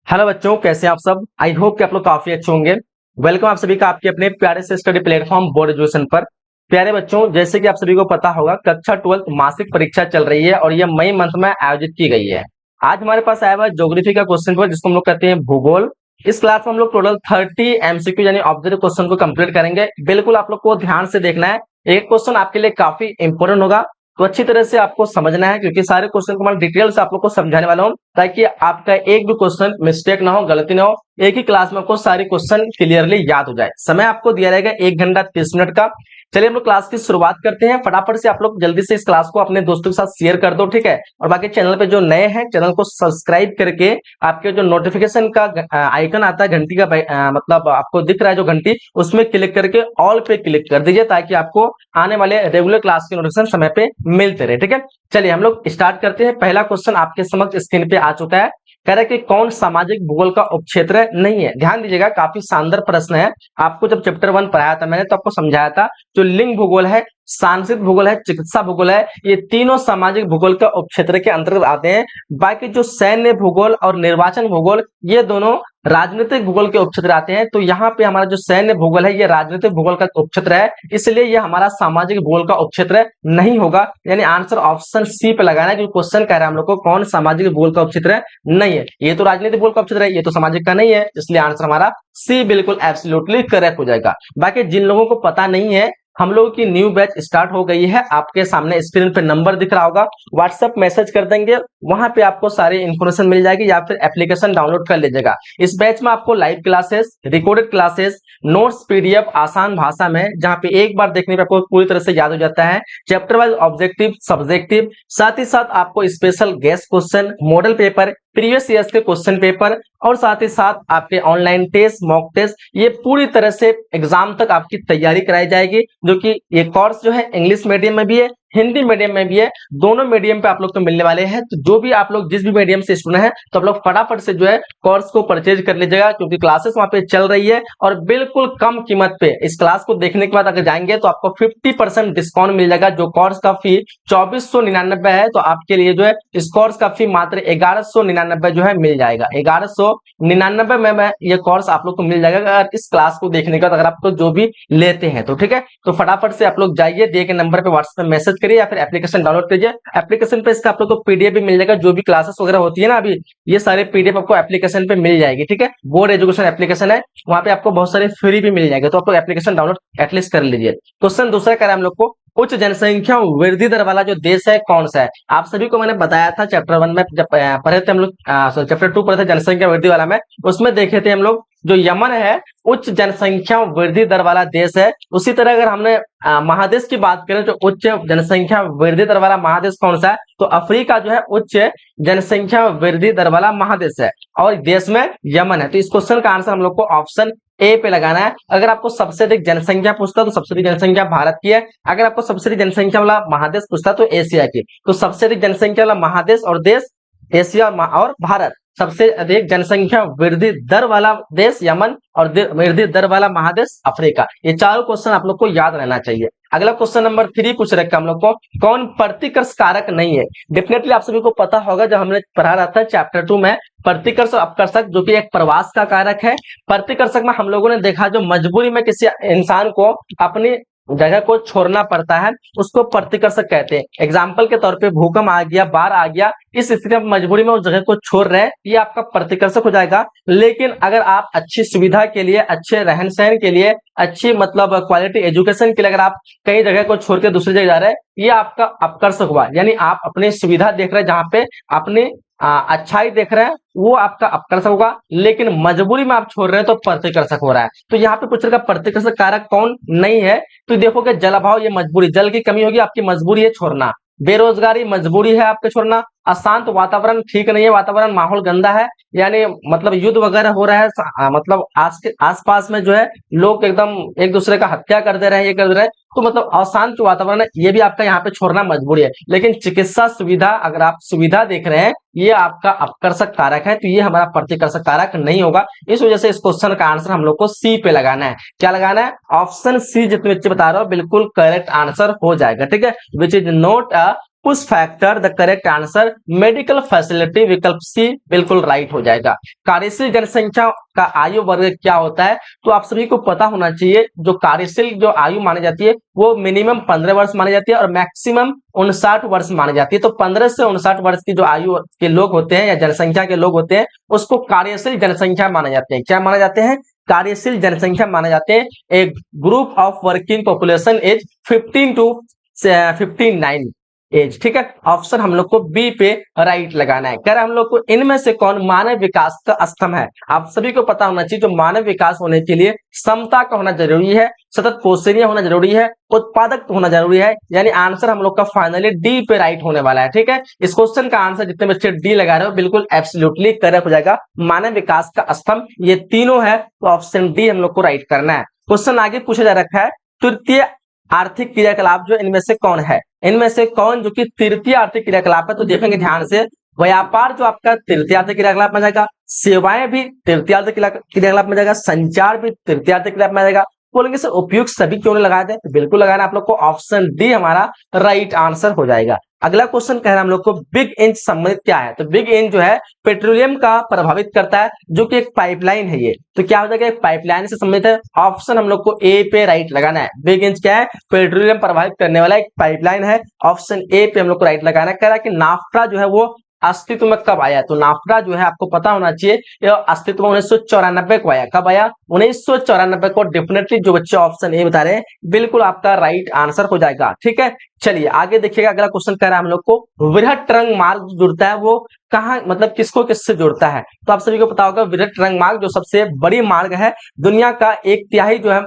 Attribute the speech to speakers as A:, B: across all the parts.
A: Hello बच्चों, कैसे हैं आप सब। आई होप कि आप लोग काफी अच्छे होंगे। वेलकम आप सभी का आपके अपने प्यारे से स्टडी प्लेटफॉर्म बोर्ड एजुकेशन पर। प्यारे बच्चों, जैसे कि आप सभी को पता होगा, कक्षा 12 मासिक परीक्षा चल रही है और यह मई मंथ में आयोजित की गई है। आज हमारे पास आया हुआ ज्योग्राफी का क्वेश्चन पेपर, जिसको हम लोग कहते हैं भूगोल। इस क्लास में हम लोग टोटल 30 एमसीक्यू यानी ऑब्जर्व क्वेश्चन को कंप्लीट करेंगे। बिल्कुल आप लोग को ध्यान से देखना है। एक क्वेश्चन आपके लिए काफी इंपोर्टेंट होगा, तो अच्छी तरह से आपको समझना है, क्योंकि सारे क्वेश्चन को मैं डिटेल से आप लोग को समझाने वाला हूं, ताकि आपका एक भी क्वेश्चन मिस्टेक ना हो, गलती ना हो। एक ही क्लास में आपको सारे क्वेश्चन क्लियरली याद हो जाए। समय आपको दिया रहेगा 1 घंटा 30 मिनट का। चलिए हम लोग क्लास की शुरुआत करते हैं। फटाफट से आप लोग जल्दी से इस क्लास को अपने दोस्तों के साथ शेयर कर दो, ठीक है। और बाकी चैनल पे जो नए हैं, चैनल को सब्सक्राइब करके आपके जो नोटिफिकेशन का आइकन आता है घंटी का, मतलब आपको दिख रहा है जो घंटी, उसमें क्लिक करके ऑल पे क्लिक कर दीजिए, ताकि आपको आने वाले रेगुलर क्लास के नोटिफिकेशन समय पे मिलते रहे, ठीक है। चलिए हम लोग स्टार्ट करते हैं। पहला क्वेश्चन आपके समक्ष स्क्रीन पे आ चुका है। कह रहा है कि कौन सामाजिक भूगोल का उपक्षेत्र नहीं है। ध्यान दीजिएगा, काफी शानदार प्रश्न है। आपको जब चैप्टर 1 पढ़ाया था मैंने, तो आपको समझाया था जो लिंग भूगोल है, सांस्कृतिक भूगोल है, चिकित्सा भूगोल है, ये तीनों सामाजिक भूगोल का उपक्षेत्र के अंतर्गत आते हैं। बाकी जो सैन्य भूगोल और निर्वाचन भूगोल, ये दोनों राजनीतिक भूगोल के उपक्षेत्र आते हैं। तो यहाँ पे हमारा जो सैन्य भूगोल है, ये राजनीतिक भूगोल का उपक्षेत्र है, इसलिए ये हमारा सामाजिक भूगोल का उपक्षेत्र नहीं होगा। यानी आंसर ऑप्शन सी पे लगाना है, क्योंकि क्वेश्चन कह रहा है हम लोग को कौन सामाजिक भूगोल का उपक्षेत्र नहीं है। ये तो राजनीतिक भूगोल का उपक्षेत्र है, ये तो सामाजिक का नहीं है, इसलिए आंसर हमारा सी बिल्कुल एब्सोल्युटली करेक्ट हो जाएगा। बाकी जिन लोगों को पता नहीं है, हम लोगों की न्यू बैच स्टार्ट हो गई है। आपके सामने स्क्रीन पे नंबर दिख रहा होगा, व्हाट्सएप मैसेज कर देंगे, वहां पे आपको सारी इंफॉर्मेशन मिल जाएगी, या फिर एप्लीकेशन डाउनलोड कर लीजिएगा। इस बैच में आपको live classes, recorded classes, notes, PDF आसान भाषा में, जहां पे एक बार देखने पे आपको पूरी तरह से याद हो जाता है। चैप्टर वाइज ऑब्जेक्टिव, सब्जेक्टिव, साथ ही साथ आपको special guest question, model paper, previous years के क्वेश्चन पेपर, और साथ ही साथ आपके ऑनलाइन टेस्ट, मॉक टेस्ट, ये पूरी तरह से एग्जाम तक आपकी तैयारी कराई जाएगी। जो कि ये कोर्स जो है इंग्लिश मीडियम में भी है, हिंदी मीडियम में भी है, दोनों मीडियम पे आप लोग को मिलने वाले हैं। तो जो भी आप लोग जिस भी मीडियम से स्टूडेंट है, तो आप लोग फटाफट से जो है कोर्स को परचेज कर लीजिएगा, क्योंकि क्लासेस वहां पे चल रही है और बिल्कुल कम कीमत पे। इस क्लास को देखने के बाद अगर जाएंगे तो आपको 50% डिस्काउंट मिल जाएगा। जो कोर्स का फी 2499 है, तो आपके लिए जो है इस कोर्स का फी मात्र 1199 जो है मिल जाएगा। 1199 में ये कोर्स आप लोग को मिल जाएगा, अगर इस क्लास को देखने के बाद अगर आप लोग जो भी लेते हैं तो, ठीक है। तो फटाफट से आप लोग जाइए, दिए गए नंबर पे व्हाट्सएप में मैसेज करिए, या फिर एप्लीकेशन डाउनलोड कीजिए। एप्लीकेशन पे इसका आप लोग को पीडीएफ भी मिल जाएगा। जो भी क्लासेस वगैरह होती है ना अभी, ये सारे पीडीएफ आपको एप्लीकेशन पे मिल जाएगी, ठीक है। बोर्ड एजुकेशन एप्लीकेशन है, वहां पे आपको बहुत सारे फ्री भी मिल जाएंगे, तो आप लोग एप्लीकेशन डाउनलोड एटलीस्ट कर लीजिए। क्वेश्चन दूसरा कह रहा है हम लोग को, उच्च जनसंख्या वृद्धि दर वाला जो देश है कौन सा है। आप सभी को मैंने बताया था चैप्टर 1 में, जब पढ़े थे हम लोग, चैप्टर 2 पढ़े थे जनसंख्या वृद्धि वाला में, उसमें देखे थे हम लोग जो यमन है उच्च जनसंख्या वृद्धि दर वाला देश है। उसी तरह अगर हमने महादेश की बात करें, तो उच्च जनसंख्या वृद्धि दर वाला महादेश कौन सा है, तो अफ्रीका जो है उच्च जनसंख्या वृद्धि दर वाला महादेश है, और देश में यमन है। तो इस क्वेश्चन का आंसर हम लोग को ऑप्शन ए पे लगाना है। अगर आपको सबसे अधिक जनसंख्या पूछता तो सबसे अधिक जनसंख्या भारत की है। अगर आपको सबसे अधिक जनसंख्या वाला महादेश पूछता तो एशिया की। तो सबसे अधिक जनसंख्या वाला महादेश और देश एशिया और भारत। सबसे अधिक जनसंख्या वृद्धि दर वाला देश यमन, और वृद्धि दर वाला महादेश अफ्रीका। ये चारों क्वेश्चन आप लोग को याद रहना चाहिए। अगला क्वेश्चन नंबर 3 पूछ रखा हम लोग को, कौन प्रतिकर्ष कारक नहीं है। डेफिनेटली आप सभी को पता होगा, जब हमने पढ़ा रहा था चैप्टर 2 में, प्रतिकर्ष और अपकर्षक, जो कि एक प्रवास का कारक है। प्रतिकर्षक में हम लोगों ने देखा, जो मजबूरी में किसी इंसान को अपनी जगह को छोड़ना पड़ता है, उसको प्रतिकर्षक कहते हैं। एग्जाम्पल के तौर पे भूकंप आ गया, बाढ़ आ गया, इस स्थिति में मजबूरी में उस जगह को छोड़ रहे हैं, ये आपका प्रतिकर्षक हो जाएगा। लेकिन अगर आप अच्छी सुविधा के लिए, अच्छे रहन सहन के लिए, अच्छी मतलब क्वालिटी एजुकेशन के लिए अगर आप कई जगह को छोड़ के दूसरी जगह जा रहे हैं, ये आपका अपकर्षक हुआ। यानी आप अपनी सुविधा देख रहे हैं, जहां पे अपनी अच्छाई देख रहे हैं, वो आपका अपकर्षक होगा। लेकिन मजबूरी में आप छोड़ रहे हैं तो प्रतिकर्षक हो रहा है। तो यहाँ पे पूछ रखा प्रतिकर्षक कारक कौन नहीं है, तो देखोगे जल अभाव, ये मजबूरी, जल की कमी होगी, आपकी मजबूरी है छोड़ना। बेरोजगारी मजबूरी है आपके छोड़ना। अशांत वातावरण, ठीक नहीं है वातावरण, माहौल गंदा है, यानी मतलब युद्ध वगैरह हो रहा है, मतलब आस पास में जो है लोग एकदम एक दूसरे का हत्या कर दे रहे हैं, ये कर दे रहे हैं, तो मतलब अशांत वातावरण है, ये भी आपका यहाँ पे छोड़ना मजबूरी है। लेकिन चिकित्सा सुविधा, अगर आप सुविधा देख रहे हैं, ये आपका अपकर्षक कारक है, तो ये हमारा प्रतिकर्षक कारक नहीं होगा। इस वजह से इस क्वेश्चन का आंसर हम लोग को सी पे लगाना है। क्या लगाना है? ऑप्शन सी, जितने बच्चे बता रहे हो बिल्कुल करेक्ट आंसर हो जाएगा, ठीक है। Which is not a push factor the correct answer medical facility विकल्प सी बिल्कुल राइट हो जाएगा। कार्यशील जनसंख्या का आयु वर्ग क्या होता है, तो आप सभी को पता होना चाहिए। जो कार्यशील जो आयु मानी जाती है वो मिनिमम 15 वर्ष मानी जाती है और मैक्सिमम 59 वर्ष मानी जाती है। तो 15 से 59 वर्ष की जो आयु के लोग होते हैं या जनसंख्या के लोग होते हैं उसको कार्यशील जनसंख्या माने जाते हैं। क्या माने जाते हैं? कार्यशील जनसंख्या माने जाते हैं। एक group of working population age 15 to 59 age. ठीक है, ऑप्शन हम लोग को बी पे राइट लगाना है। कह रहा हम लोग को इनमें से कौन मानव विकास का स्तंभ है। आप सभी को पता होना चाहिए जो मानव विकास होने के लिए समता का होना जरूरी है, सतत पोषणीय होना जरूरी है, उत्पादक होना जरूरी है। यानी आंसर हम लोग का फाइनली डी पे राइट होने वाला है। ठीक है, इस क्वेश्चन का आंसर जितने बच्चे डी लगा रहे हो बिल्कुल एब्सोल्युटली करेक्ट हो जाएगा। मानव विकास का स्तंभ ये तीनों है, तो ऑप्शन डी हम लोग को राइट करना है। क्वेश्चन आगे पूछा जा रखा है, तृतीय आर्थिक क्रियाकलाप जो इनमें से कौन है। इनमें से कौन जो कि तृतीय आर्थिक क्रियाकलाप है, तो देखेंगे ध्यान से। व्यापार जो आपका तृतीय आर्थिक क्रियाकलाप में जाएगा, सेवाएं भी तृतीय आर्थिक क्रियाकलाप में जाएगा, संचार भी तृतीय आर्थिक क्रियाकलाप में जाएगा। बोलेंगे सर उपयुक्त सभी क्यों नहीं लगाए थे, तो बिल्कुल लगाना आप लोग को। ऑप्शन डी हमारा राइट आंसर हो जाएगा। अगला क्वेश्चन कह रहा है हम लोग को बिग इंच संबंधित क्या है। तो बिग इंच जो है पेट्रोलियम का प्रभावित करता है, जो कि एक पाइपलाइन है ये। तो क्या हो जाएगा, एक पाइपलाइन से संबंधित है। ऑप्शन हम लोग को ए पे राइट लगाना है। बिग इंच क्या है, पेट्रोलियम प्रभावित करने वाला एक पाइपलाइन है। ऑप्शन ए पे हम लोग को राइट लगाना है। कह रहा है कि नाफ्ता जो है वो अस्तित्व में कब आया। तो नाफ्ता जो है आपको पता होना चाहिए यह अस्तित्व में 1994 को आया। कब आया, 1994 को। डेफिनेटली जो बच्चे ऑप्शन ए बता रहे हैं बिल्कुल आपका राइट आंसर हो जाएगा। ठीक है, चलिए आगे देखिएगा। अगला क्वेश्चन कह रहा है हम लोग को वृहद तरंग मार्ग जुड़ता है वो कहाँ, मतलब किसको किससे जुड़ता है। तो आप सभी को पता होगा वृहद तरंग मार्ग जो सबसे बड़ी मार्ग है दुनिया का, 1/3 जो है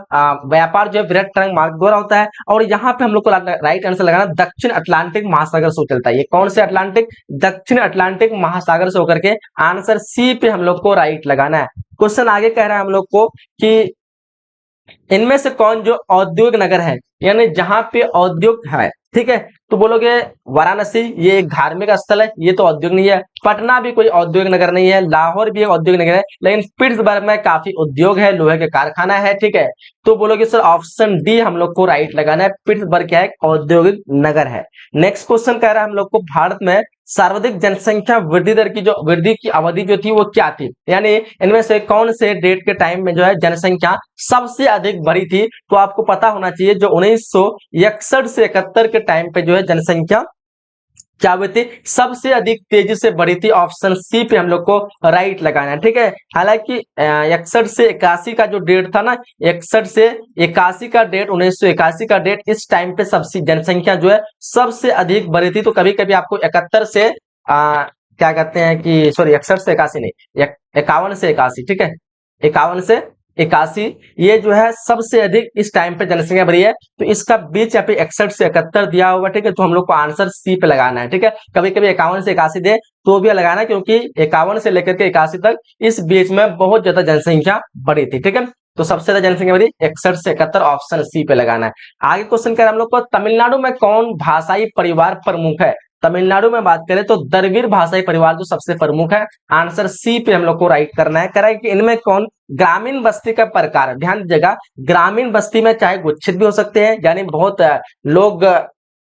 A: व्यापार जो है वृहद तरंग मार्ग द्वारा होता है। और यहाँ पे हम लोग को राइट आंसर लगाना दक्षिण अटलांटिक महासागर से चलता है। ये कौन से अटलांटिक, दक्षिण अटलांटिक महासागर से होकर के आंसर सी पे हम लोग को राइट लगाना है। क्वेश्चन आगे कह रहा है हम लोग को कि इनमें से कौन जो औद्योगिक नगर है, यानी जहां पे उद्योग है। ठीक है, तो बोलोगे वाराणसी ये एक धार्मिक स्थल है, ये तो औद्योगिक नहीं है। पटना भी कोई औद्योगिक नगर नहीं है, लाहौर भी एक औद्योगिक नगर है, लेकिन पिट्सबर्ग में काफी उद्योग है, लोहे के कारखाना है। ठीक है, तो बोलोगे सर ऑप्शन डी हम लोग को राइट लगाना है। पिट्सबर्ग क्या है, एक औद्योगिक नगर है। नेक्स्ट क्वेश्चन कह रहा है हम लोग को भारत में सर्वाधिक जनसंख्या वृद्धि दर की जो वृद्धि की अवधि जो थी वो क्या थी, यानी इनमें से कौन से डेट के टाइम में जो है जनसंख्या सबसे अधिक बढ़ी थी। तो आपको पता होना चाहिए जो 1961 से 71 के टाइम पे जो है जनसंख्या क्या हुई थी, सबसे अधिक तेजी से बढ़ी थी। ऑप्शन सी पे हम लोग को राइट लगाना है। ठीक है, हालांकि 61 से 81 का जो डेट था ना, 61 से 81 का डेट, 1981 का डेट, इस टाइम पे सबसे जनसंख्या जो है सबसे अधिक बढ़ी थी। तो कभी कभी आपको 71 से क्या कहते हैं कि सॉरी 61 से 81 नहीं, 51 से 81। ठीक है, 51 से 81 ये जो है सबसे अधिक इस टाइम पे जनसंख्या बढ़ी है। तो इसका बीच यहाँ पे 61 से 71 दिया होगा। ठीक है, तो हम लोग को आंसर सी पे लगाना है। ठीक है, कभी कभी 51 से 81 दे तो भी लगाना, क्योंकि 51 से लेकर के 81 तक इस बीच में बहुत ज्यादा जनसंख्या बढ़ी थी। ठीक है, तो सबसे ज्यादा जनसंख्या बढ़ी 61 से 71, ऑप्शन सी पे लगाना है। आगे क्वेश्चन कर हम लोग को तमिलनाडु में कौन भाषाई परिवार प्रमुख है। तमिलनाडु में बात करें तो द्रविड़ भाषाई परिवार जो सबसे प्रमुख है। आंसर सी पे हम लोग को राइट करना है। कह रहा है कि इनमें कौन ग्रामीण बस्ती का प्रकार, ध्यान दीजिएगा, ग्रामीण बस्ती में चाहे गुच्छित भी हो सकते हैं, यानी बहुत लोग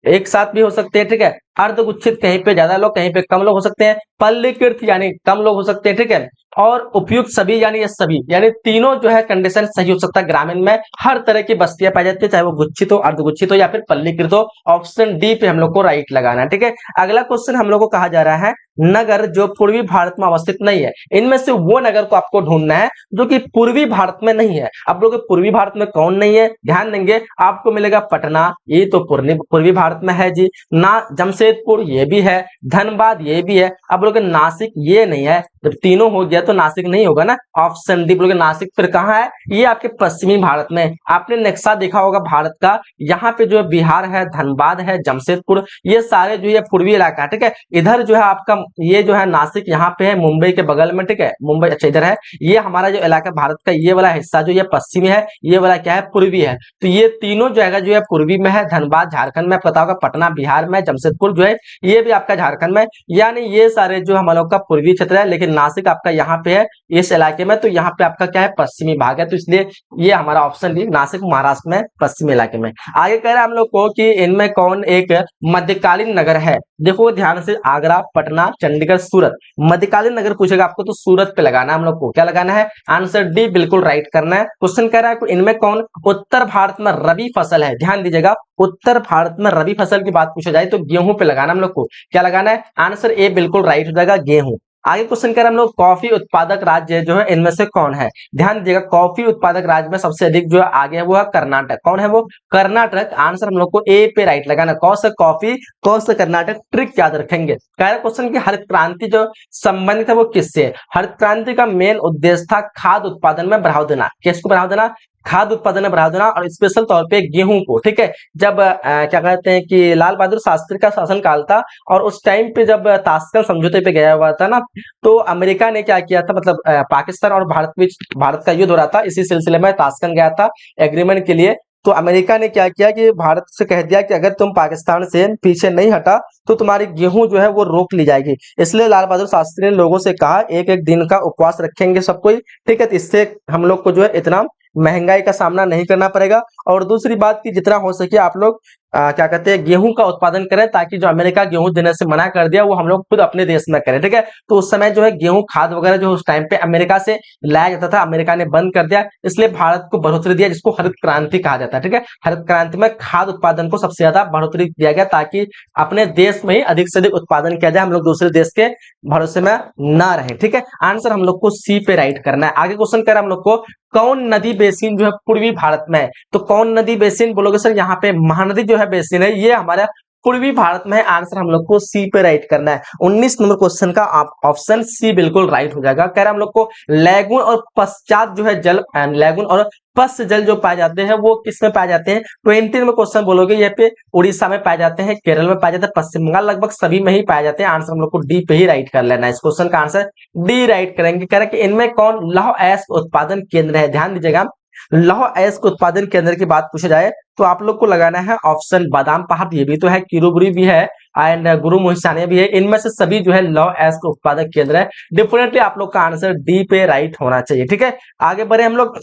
A: एक साथ भी हो सकते हैं। ठीक है, अर्धगुच्छित कहीं पे ज्यादा लोग, कहीं पे कम लोग हो सकते हैं, पल्लीकृत यानी कम लोग हो सकते हैं। ठीक है, और उपयुक्त सभी यानी ये सभी, यानी तीनों जो है कंडीशन सही हो सकता है। ग्रामीण में हर तरह की बस्तियां पाई जाती है, चाहे वो गुच्छित हो, अर्धगुच्छित हो या फिर पल्लीकृत हो। ऑप्शन डी पे हम लोग को राइट लगाना है। ठीक है, अगला क्वेश्चन हम लोग को कहा जा रहा है नगर जो पूर्वी भारत में अवस्थित नहीं है। इनमें से वो नगर को आपको ढूंढना है जो कि पूर्वी भारत में नहीं है। आप लोग पूर्वी भारत में कौन नहीं है, ध्यान देंगे आपको मिलेगा पटना, ये तो पूर्वी भारत में है जी ना, जमशेदपुर ये भी है, धनबाद ये भी है। अब लोग नासिक ये नहीं है, जब तीनों हो गया तो नासिक नहीं होगा ना। ऑप्शन डी बोलोगे नासिक फिर कहाँ है, ये आपके पश्चिमी भारत में। आपने नक्शा देखा होगा भारत का, यहाँ पे जो है बिहार है, धनबाद है, जमशेदपुर, ये सारे जो है पूर्वी इलाका है। ठीक है, इधर जो है आपका ये जो है नासिक यहाँ पे है, मुंबई के बगल में। ठीक है, मुंबई अच्छा इधर है, ये हमारा जो इलाका भारत का ये वाला हिस्सा जो ये पश्चिमी है, ये वाला क्या है पूर्वी है। तो ये तीनों जगह जो है पूर्वी में है। धनबाद झारखंड में, पता होगा पटना बिहार में, जमशेदपुर जो है ये भी आपका झारखंड में, यानी ये सारे जो हम लोग का पूर्वी क्षेत्र है। लेकिन नासिक आपका यहाँ पे है इस इलाके में, तो यहाँ पे आपका क्या है पश्चिमी भाग है, तो इसलिए ये हमारा ऑप्शन डी नासिक महाराष्ट्र में पश्चिमी इलाके में। आगे कह रहा है हम लोग को कि इनमें कौन एक मध्यकालीन नगर है। देखो ध्यान से, आगरा, पटना, चंडीगढ़, सूरत। मध्यकालीन नगर पूछेगा आपको तो सूरत पे लगाना है हम लोग को। क्या लगाना है? आंसर डी बिल्कुल राइट करना है। क्वेश्चन कह रहा है कि इनमें कौन उत्तर भारत में रबी फसल है। ध्यान दीजिएगा, उत्तर भारत में रबी फसल की बात पूछा जाए तो गेहूं पे लगाना हम लोग को। क्या लगाना है? आंसर ए बिल्कुल राइट हो जाएगा, गेहूं। आगे क्वेश्चन कर हम लोग कॉफी उत्पादक राज्य जो है इनमें से कौन है। ध्यान दीजिएगा, कॉफी उत्पादक राज्य में सबसे अधिक जो है आगे है वो है कर्नाटक। कौन है वो? कर्नाटक। आंसर हम लोग को ए पे राइट लगाना। कौन सा कॉफी, कौन सा कर्नाटक, ट्रिक याद रखेंगे। कह रहा क्वेश्चन की हरित क्रांति जो संबंधित है वो किससे है। हरित क्रांति का मेन उद्देश्य था खाद्य उत्पादन में बढ़ावा देना। किसको बढ़ावा देना? खाद्य उत्पादन में बढ़ावा देना, और स्पेशल तौर पे गेहूं को। ठीक है, जब क्या कहते हैं कि लाल बहादुर शास्त्री का शासन काल था और उस टाइम पे जब ताशकंद समझौते पे गया हुआ था ना, तो अमेरिका ने क्या किया था, मतलब पाकिस्तान और भारत बीच भारत का युद्ध हो रहा था, इसी सिलसिले में ताशकंद गया था एग्रीमेंट के लिए। तो अमेरिका ने क्या किया कि भारत से कह दिया कि अगर तुम पाकिस्तान से पीछे नहीं हटा तो तुम्हारी गेहूं जो है वो रोक ली जाएगी। इसलिए लाल बहादुर शास्त्री ने लोगों से कहा एक एक दिन का उपवास रखेंगे सब कोई। ठीक है, तो इससे हम लोग को जो है इतना महंगाई का सामना नहीं करना पड़ेगा। और दूसरी बात की जितना हो सके आप लोग क्या कहते हैं गेहूं का उत्पादन करें, ताकि जो अमेरिका गेहूं देने से मना कर दिया वो हम लोग खुद अपने देश में करें। ठीक है, तो उस समय जो है गेहूं खाद वगैरह जो उस टाइम पे अमेरिका से लाया जाता था, अमेरिका ने बंद कर दिया, इसलिए भारत को बढ़ोतरी दिया, जिसको हरित क्रांति कहा जाता है। ठीक है, हरित क्रांति में खाद उत्पादन को सबसे ज्यादा बढ़ोतरी दिया गया, ताकि अपने देश में ही अधिक से अधिक उत्पादन किया जाए, हम लोग दूसरे देश के भरोसे में ना रहे। ठीक है, आंसर हम लोग को सी पे राइट करना है। आगे क्वेश्चन कर हम लोग को कौन नदी बेसिन जो है पूर्वी भारत में है। तो कौन नदी बेसिन बोलोगे सर, यहाँ पे महानदी जो है बेसिन है, ये हमारा पूर्वी भारत में है। आंसर हम लोग को सी पे राइट करना है। 19 नंबर क्वेश्चन का ऑप्शन सी बिल्कुल राइट हो जाएगा। कह रहा हम लोग को लैगून और पश्चात जो है जल, लैगून और पश्च जल जो पाए जाते हैं वो किस में पाए जाते हैं। 20 नंबर क्वेश्चन बोलोगे, यहाँ पे उड़ीसा में पाए जाते हैं, केरल में पाए जाते हैं, पश्चिम बंगाल, लगभग सभी में ही पाए जाते हैं। आंसर हम लोग को डी पे ही राइट कर लेना है। इस क्वेश्चन का आंसर डी राइट करेंगे। कह रहा है कि इनमें कौन लौह अयस्क उत्पादन केंद्र है। ध्यान दीजिएगा, लौह अयस्क उत्पादन केंद्र की बात पूछा जाए तो आप लोग को लगाना है ऑप्शन बादाम पहाड़, ये भी तो है, किरोबुरी भी है एंड गुरु मोहिसानिया भी है। इनमें से सभी जो है लौह अयस्क उत्पादक केंद्र है। डेफिनेटली आप लोग का आंसर डी पे राइट होना चाहिए। ठीक है, आगे बढ़े हम लोग।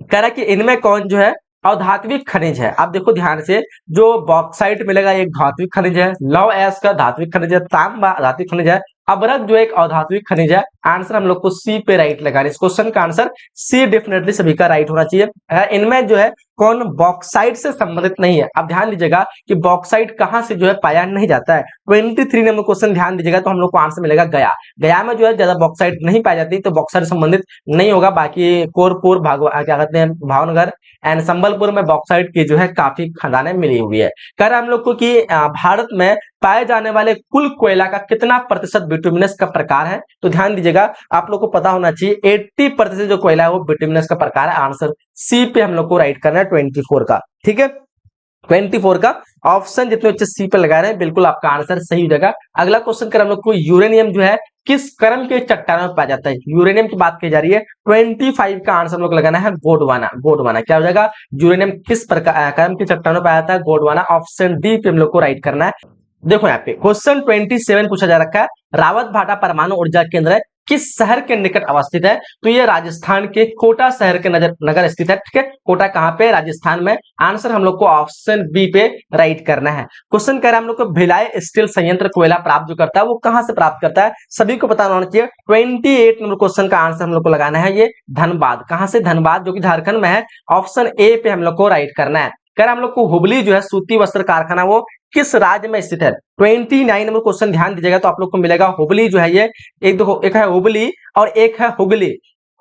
A: कह रहा है कि इनमें कौन जो है अधात्विक खनिज है। आप देखो ध्यान से, जो बॉक्साइट मिलेगा एक धात्विक खनिज है, लौह अयस्क का धात्विक खनिज है, तांबा धात्विक खनिज है, अबरक जो एक अधात्विक खनिज है। आंसर हम लोग को सी पे राइट लगाना। इस क्वेश्चन का आंसर सी डेफिनेटली सभी का राइट होना चाहिए। इनमें जो है कौन बॉक्साइट से संबंधित नहीं है। अब ध्यान दीजिएगा कि बॉक्साइट कहां से जो है पाया नहीं जाता है। 23 नंबर क्वेश्चन ध्यान दीजिएगा तो हम लोग को आंसर मिलेगा गया। गया में जो है ज्यादा बॉक्साइट नहीं पाई जाती, तो बॉक्साइट संबंधित नहीं होगा। बाकी कोरपुर, क्या कहते हैं, भावनगर एंड संबलपुर में बॉक्साइट की जो है काफी खदानें मिली हुई है। कह रहा हम लोग को कि भारत में पाए जाने वाले कुल कोयला का कितना प्रतिशत बिटुमिनस का प्रकार है। तो ध्यान दीजिएगा, आप लोग को पता होना चाहिए 80% जो कोयला है वो बिटुमिनस का प्रकार है। आंसर सी पे हम लोग को राइट करना है 24 का। ठीक है, 24 का ऑप्शन जितने बच्चे सी पे लगा रहे हैं बिल्कुल आपका आंसर सही हो जाएगा। अगला क्वेश्चन कर हम लोग को यूरेनियम जो है किस क्रम के चट्टानों में पाया जाता है। यूरेनियम की बात की जा रही है। 25 का आंसर हम लोग लगाना है गोंडवाना। गोंडवाना क्या हो जाएगा? यूरेनियम किस प्रकार क्रम के चट्टानों में पाया जाता है? गोंडवाना। ऑप्शन डी पे हम लोग को राइट करना है। देखो यहाँ पे क्वेश्चन 27 पूछा जा रखा है, रावत भाटा परमाणु ऊर्जा केंद्र किस शहर के निकट अवस्थित है। तो ये राजस्थान के कोटा शहर के नगर स्थित है। ठीक है, कोटा कहाँ पे? राजस्थान में। आंसर हम लोग को ऑप्शन बी पे राइट करना है। क्वेश्चन कह रहा है हम लोग को भिलाई स्टील संयंत्र कोयला प्राप्त जो करता है वो कहां से प्राप्त करता है, सभी को पता होना चाहिए। 28 नंबर क्वेश्चन का आंसर हम लोग को लगाना है ये धनबाद। कहां से? धनबाद, जो कि झारखंड में है। ऑप्शन ए पे हम लोग को राइट करना है। कह रहा हम लोग को हुबली जो है सूती वस्त्र कारखाना वो किस राज्य में स्थित है। 29 नंबर क्वेश्चन ध्यान दीजिएगा तो आप लोग को मिलेगा हुबली जो है ये, एक देखो, एक है हुबली और एक है हुगली।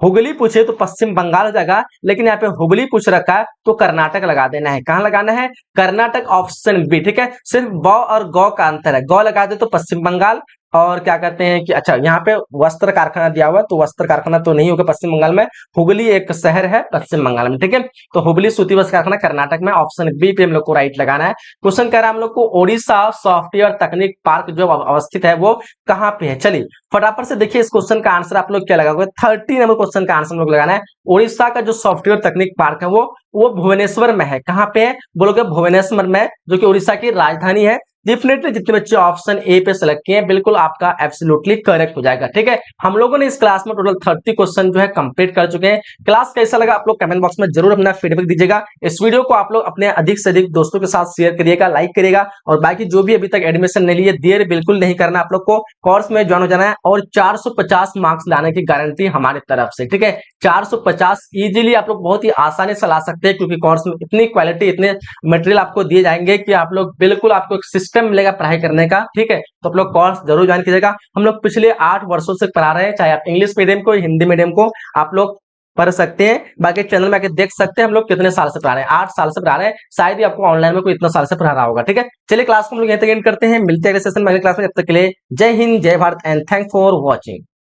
A: हुगली पूछे तो पश्चिम बंगाल हो जाएगा, लेकिन यहाँ पे हुबली पूछ रखा है तो कर्नाटक लगा देना है। कहां लगाना है? कर्नाटक। Option B. ठीक है, सिर्फ ब और गौ का अंतर है। गौ लगा दे तो पश्चिम बंगाल, और क्या कहते हैं कि अच्छा यहाँ पे वस्त्र कारखाना दिया हुआ है तो वस्त्र कारखाना तो नहीं होगा पश्चिम बंगाल में। हुगली एक शहर है पश्चिम बंगाल में। ठीक है, तो हुगली सूती वस्त्र कारखाना कर्नाटक में। ऑप्शन बी पे हम लोग को राइट लगाना है। क्वेश्चन कह रहा है हम लोग को ओडिशा सॉफ्टवेयर तकनीक पार्क जो अवस्थित है वो कहाँ पे है। चलिए फटाफट से देखिए इस क्वेश्चन का आंसर आप लोग क्या लगाओगे। 30 नंबर क्वेश्चन का आंसर हम लोग लगाना है। ओडिशा का जो सॉफ्टवेयर तकनीक पार्क है वो भुवनेश्वर में है। कहाँ पे है बोलोगे? भुवनेश्वर में, जो कि उड़ीसा की राजधानी है। डेफिनेटली जितने बच्चे ऑप्शन ए पे सेलेक्ट किए हैं बिल्कुल आपका एब्सोल्युटली करेक्ट हो जाएगा। ठीक है, हम लोगों ने इस क्लास में टोटल 30 क्वेश्चन जो है कंप्लीट कर चुके हैं। क्लास कैसा लगा आप लोग कमेंट बॉक्स में जरूर अपना फीडबैक दीजिएगा। इस वीडियो को आप लोग अपने अधिक से अधिक दोस्तों के साथ शेयर करिएगा, लाइक करिएगा, और बाकी जो भी अभी तक एडमिशन नहीं लिए देर बिल्कुल नहीं करना, आप लोग को कोर्स में ज्वाइन हो जाना है और 450 मार्क्स लाने की गारंटी हमारी तरफ से। ठीक है, 450 इजीली आप लोग बहुत ही आसानी से ला सकते हैं, क्योंकि कोर्स में इतनी क्वालिटी, इतने मटेरियल आपको दिए जाएंगे कि आप लोग बिल्कुल, आपको एक सिस्टम मिलेगा पढ़ाई करने का। ठीक है, तो आप लोग कोर्स जरूर ज्वाइन कीजिएगा। हम लोग पिछले 8 वर्षों से पढ़ा रहे हैं, चाहे आप इंग्लिश मीडियम को, हिंदी मीडियम को आप लोग पढ़ सकते हैं। बाकी चैनल में आके देख सकते हैं हम लोग कितने साल से पढ़ा रहे हैं, 8 साल से पढ़ा रहे हैं। शायद ही आपको ऑनलाइन में कोई इतना साल से पढ़ा रहा होगा। ठीक है, चलिए क्लास को हम लोग यहीं तक एंड करते हैं, मिलते हैं अगले सेशन में, अगले क्लास में। जब तक के लिए जय हिंद, जय Bharat and thanks for watching.